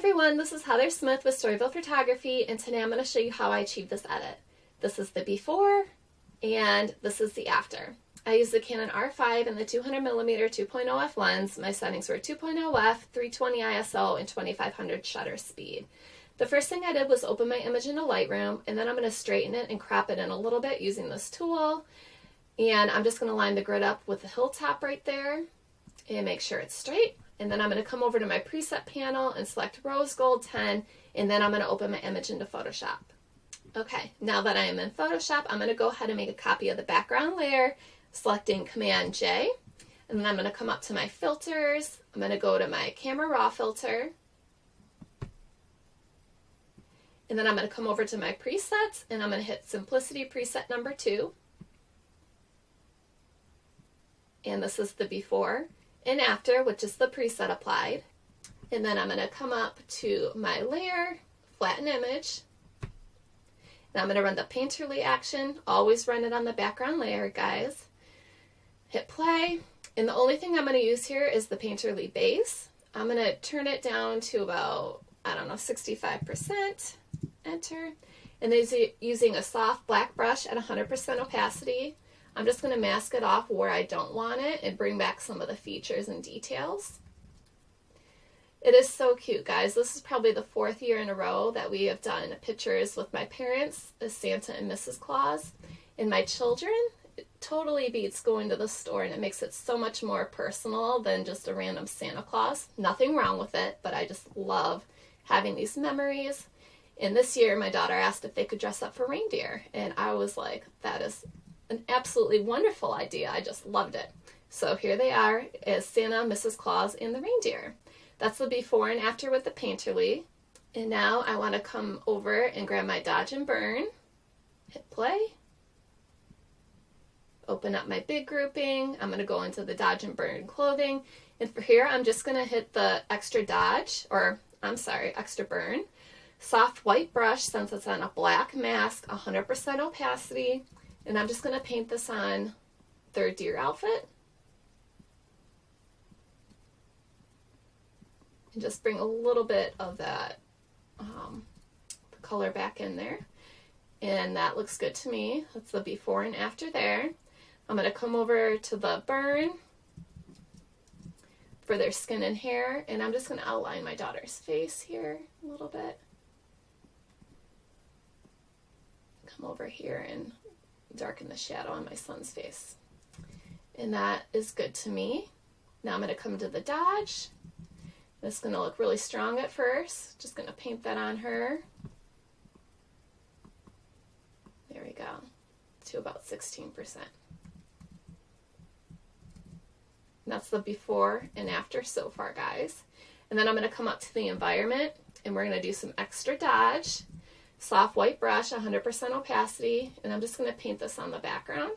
everyone, this is Heather Smith with Storyville Photography, and today I'm going to show you how I achieved this edit. This is the before, and this is the after. I used the Canon R5 and the 200mm 2.0 f lens. My settings were 2.0 f, 320 ISO, and 2500 shutter speed. The first thing I did was open my image into Lightroom, and then I'm going to straighten it and crop it in a little bit using this tool. And I'm just going to line the grid up with the hilltop right there and make sure it's straight. And then I'm going to come over to my preset panel and select Rose Gold 10, and then I'm going to open my image into Photoshop. Okay, now that I am in Photoshop, I'm going to go ahead and make a copy of the background layer, selecting Command J, and then I'm going to come up to my filters. I'm going to go to my Camera Raw filter, and then I'm going to come over to my presets, and I'm going to hit Simplicity preset number 2. And this is the before and after, which is the preset applied. And then I'm going to come up to my layer, flatten image. And I'm going to run the painterly action. Always run it on the background layer, guys. Hit play. And the only thing I'm going to use here is the painterly base. I'm going to turn it down to about, 65%. Enter. And then using a soft black brush at 100% opacity, I'm just going to mask it off where I don't want it and bring back some of the features and details. It is so cute, guys. This is probably the 4th year in a row that we have done pictures with my parents as Santa and Mrs. Claus. And my children, it totally beats going to the store, and it makes it so much more personal than just a random Santa Claus. Nothing wrong with it, but I just love having these memories. And this year, my daughter asked if they could dress up for reindeer, and I was like, that is an absolutely wonderful idea. I just loved it. So here they are as Santa, Mrs. Claus, and the reindeer. That's the before and after with the painterly. And now I want to come over and grab my Dodge and Burn, hit play, open up my big grouping. I'm going to go into the Dodge and Burn clothing. And for here, I'm just going to hit the extra burn. Soft white brush, since it's on a black mask, 100% opacity. And I'm just going to paint this on their deer outfit. And just bring a little bit of that color back in there. And that looks good to me. That's the before and after there. I'm going to come over to the burn for their skin and hair. And I'm just going to outline my daughter's face here a little bit. Come over here and darken the shadow on my son's face. And that is good to me. Now I'm going to come to the Dodge. It's going to look really strong at first. Just going to paint that on her. There we go. To about 16%. And that's the before and after so far, guys. And then I'm going to come up to the environment, and we're going to do some extra Dodge. Soft white brush, 100% opacity, and I'm just going to paint this on the background.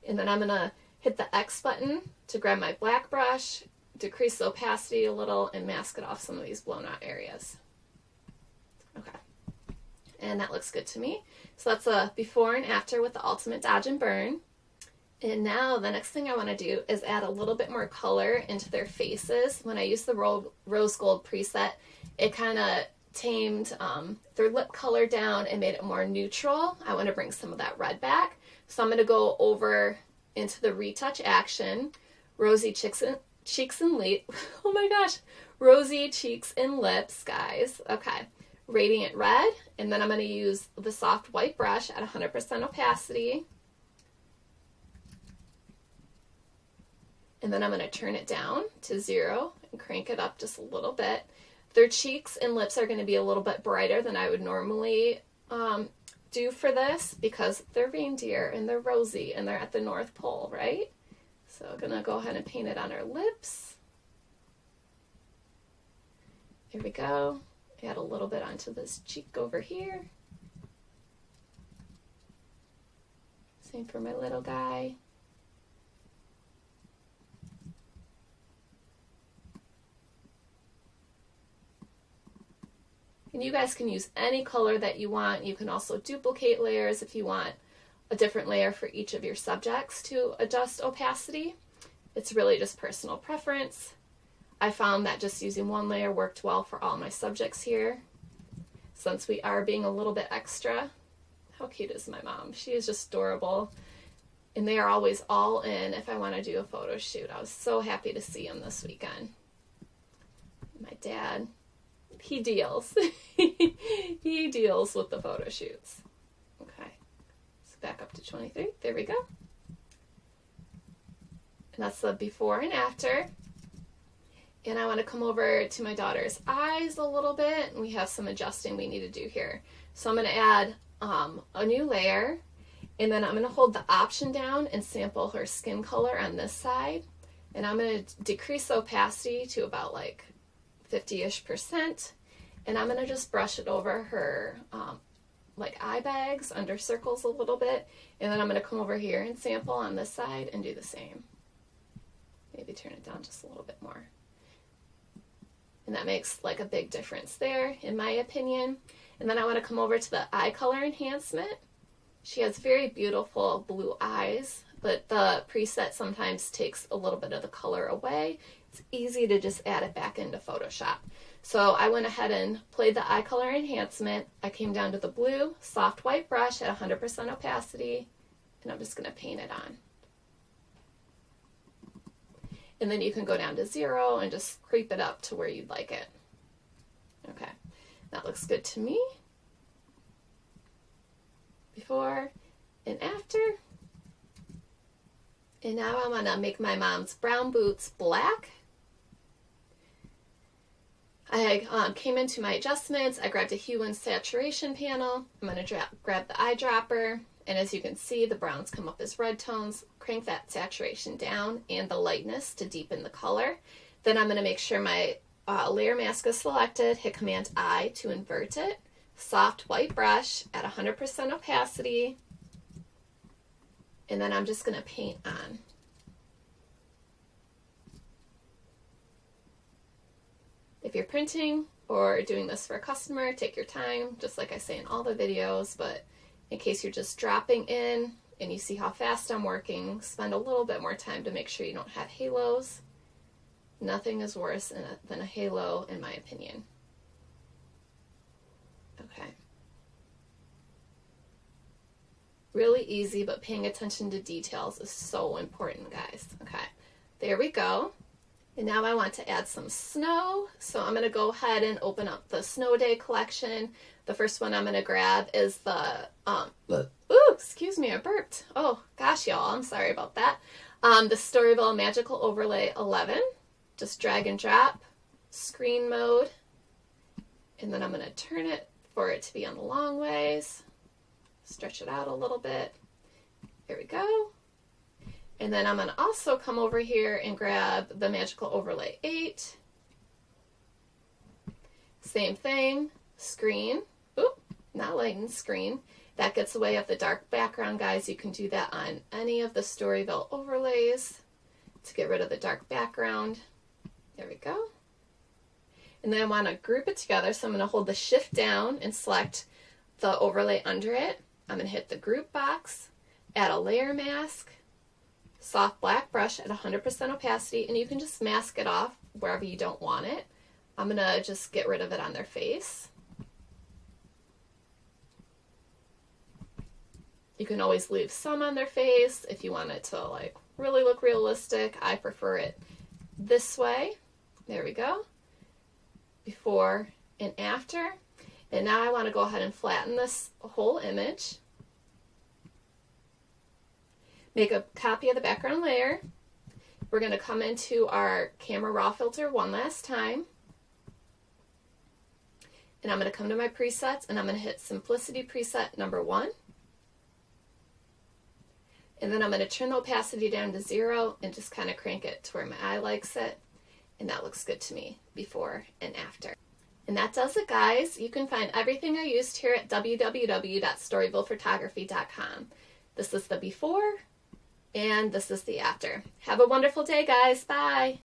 And then I'm going to hit the X button to grab my black brush, decrease the opacity a little, and mask it off some of these blown out areas. Okay. And that looks good to me. So that's a before and after with the ultimate Dodge and Burn. And now the next thing I want to do is add a little bit more color into their faces. When I used the Rose Gold preset, it kind of tamed their lip color down and made it more neutral. I want to bring some of that red back. So I'm going to go over into the Retouch action, Rosy Cheeks and oh my gosh, Rosy Cheeks and Lips, guys. Okay, Radiant Red, and then I'm going to use the soft white brush at 100% opacity. And then I'm going to turn it down to 0 and crank it up just a little bit. Their cheeks and lips are going to be a little bit brighter than I would normally do for this because they're reindeer and they're rosy and they're at the North Pole, right? So I'm going to go ahead and paint it on her lips. Here we go. Add a little bit onto this cheek over here. Same for my little guy. And you guys can use any color that you want. You can also duplicate layers if you want a different layer for each of your subjects to adjust opacity. It's really just personal preference. I found that just using one layer worked well for all my subjects here, since we are being a little bit extra. How cute is my mom? She is just adorable. And they are always all in if I want to do a photo shoot. I was so happy to see them this weekend. My dad, he deals. He deals with the photo shoots. Okay, so back up to 23. There we go. And that's the before and after. And I want to come over to my daughter's eyes a little bit. And we have some adjusting we need to do here. So I'm going to add a new layer. And then I'm going to hold the option down and sample her skin color on this side. And I'm going to decrease the opacity to about like 50-ish%. And I'm going to just brush it over her like eye bags, under circles a little bit. And then I'm going to come over here and sample on this side and do the same. Maybe turn it down just a little bit more. And that makes like a big difference there, in my opinion. And then I want to come over to the eye color enhancement. She has very beautiful blue eyes, but the preset sometimes takes a little bit of the color away. It's easy to just add it back into Photoshop. So I went ahead and played the eye color enhancement. I came down to the blue, soft white brush at 100% opacity, and I'm just going to paint it on. And then you can go down to 0 and just creep it up to where you'd like it. Okay, that looks good to me. Before and after. And now I want to make my mom's brown boots black. I came into my adjustments. I grabbed a hue and saturation panel. I'm going to grab the eyedropper. And as you can see, the browns come up as red tones. Crank that saturation down and the lightness to deepen the color. Then I'm going to make sure my layer mask is selected. Hit Command I to invert it. Soft white brush at 100% opacity. And then I'm just going to paint on. If you're printing or doing this for a customer, take your time, just like I say in all the videos, but in case you're just dropping in and you see how fast I'm working, spend a little bit more time to make sure you don't have halos. Nothing is worse than a halo, in my opinion. Okay. Really easy, but paying attention to details is so important, guys. Okay, there we go. And now I want to add some snow. So I'm going to go ahead and open up the Snow Day collection. The first one I'm going to grab is the, ooh, excuse me, I burped. Oh, gosh, y'all, I'm sorry about that. The Storyville Magical Overlay 11. Just drag and drop, screen mode. And then I'm going to turn it for it to be on the long ways. Stretch it out a little bit. There we go. And then I'm going to also come over here and grab the Magical Overlay 8. Same thing, screen. Oop, not lighten, screen. That gets away of the dark background, guys. You can do that on any of the Storyville overlays to get rid of the dark background. There we go. And then I want to group it together, so I'm going to hold the shift down and select the overlay under it. I'm going to hit the group box, add a layer mask, soft black brush at 100% opacity, and you can just mask it off wherever you don't want it. I'm going to just get rid of it on their face. You can always leave some on their face if you want it to like really look realistic. I prefer it this way. There we go. Before and after. And now I want to go ahead and flatten this whole image. Make a copy of the background layer. We're going to come into our camera raw filter one last time. And I'm going to come to my presets and I'm going to hit simplicity preset number 1. And then I'm going to turn the opacity down to 0 and just kind of crank it to where my eye likes it. And that looks good to me before and after. And that does it, guys. You can find everything I used here at www.storyvillephotography.com. This is the before and this is the after. Have a wonderful day, guys. Bye.